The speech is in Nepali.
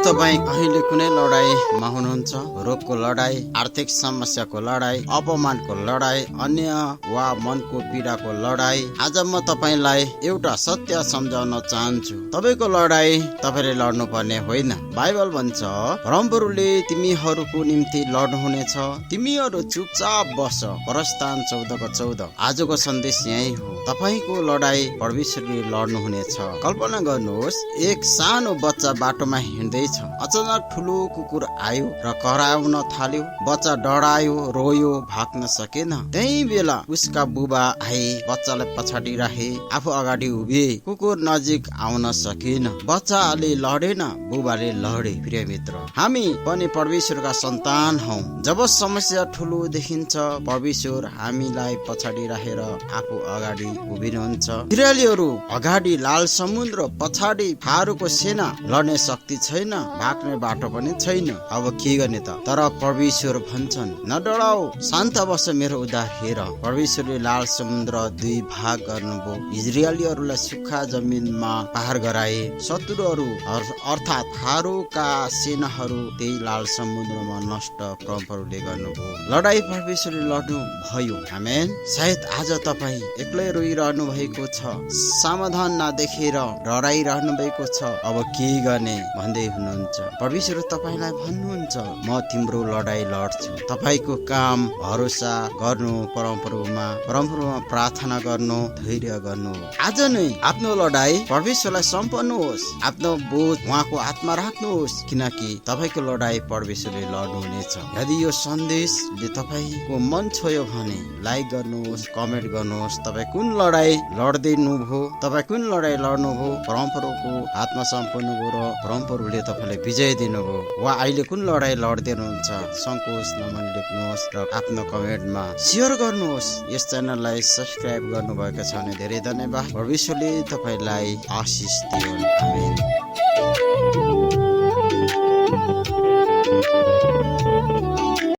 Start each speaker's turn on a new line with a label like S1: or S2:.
S1: तपाई अहिले कुनै लडाईँमा हुनुहुन्छ, रोगको लडाई, आर्थिक समस्याको लडाई, अपमानको लडाई, अन्य वा मनको पीडाको लडाई, आज म तपाईलाई एउटा सत्य सम्झाउन चाहन्छु। तपाईको लडाई तपाईले लड्नु पर्ने होइन। बाइबल भन्छ, परमप्रभुले तिमीहरूको निम्ति लड्नुहुनेछ, तिमीहरू चुपचाप बस। प्रस्थान 14:14। आजको सन्देश यही हो। तपाईको लडाई परमेश्वरले लड्नुहुनेछ। कल्पना गर्नुहोस्, एक सानो बच्चा बाटोमा हिँड्दैछ। अचानक ठुलो कुकुर आयो र कराउन थाल्यो। बच्चा डरायो, रोयो, भाग्न सकेन। त्यही बेला उसका बुबा आए, बच्चालाई पछाडि राखे, आफू अगाडि उभिए। कुकुर नजिक आउन सकेन। बच्चाले लडेन, बुबाले लडे। प्रिय मित्र, हामी पनि परमेश्वरका सन्तान हौ। जब समस्या ठुलो देखिन्छ, परमेश्वर हामीलाई पछाडि राखेर आफू अगाडि उभिनुहुन्छ। इजरायलीहरू अगाडि लाल समुद्र, पछाडि फारोको सेना, लड्ने शक्ति छैन, भाग्ने बाटो पनि छैन। अब के गर्ने त? तर परमेश्वर भन्छन्, नडराऊ, शान्त बस, मेरो उद्धार हेर। परमेश्वरले लाल समुद्र 2 भाग गर्नुभयो। इजरायलीहरूलाई सुक्खा जमिनमा पार गराए। शत्रुहरू अर्थात फारोका सेनाहरू त्यही लाल समुद्रमा नष्ट परमप्रभुले गर्नुभयो। लडाई परमेश्वरले लड्नु भयो। आमेन। सायद आज तपाईँ एक्लै रोइरहनु भएको छ, समाधान नदेखेर डराइरहनु भएको छ। अब के गर्ने भन्दै हुनुहुन्छ। परमेश्वर तपाईलाई भन्नुहुन्छ, म तिम्रो लडाई लड्छु। तपाईको काम भरोसा गर्नु, परमप्रभुमा प्रार्थना गर्नु, धैर्य गर्नु। आज नै आफ्नो लडाई परमेश्वरलाई सम्पन्नुहोस्। आफ्नो बोझ उहाँको हातमा राख्नुहोस्, किनकि तपाईको लडाई परमेश्वरले लड्नुहुनेछ। यदि यो सन्देशले तपाईको मन छोयो भने लाइक गर्नुहोस्, कमेन्ट गर्नुहोस्। तपाईँ कुन लडाई लड्दैनु भो, तपाईँ कुन लडाई लड्नुभयो, परमप्रभुको हातमा सम्पन्न भयो र परमप्रभुले तपाईँलाई विजय दिनुभयो, वा अहिले कुन लडाई लड्दै हुनुहुन्छ, सङ्कोच नमन लेख्नुहोस् र आफ्नो कमेन्टमा सेयर गर्नुहोस्। यस च्यानललाई सब्स्क्राइब गर्नुभएको छ भने धेरै धन्यवाद। परमेश्वरले तपाईँलाई आशिष दिउन्। आमेन।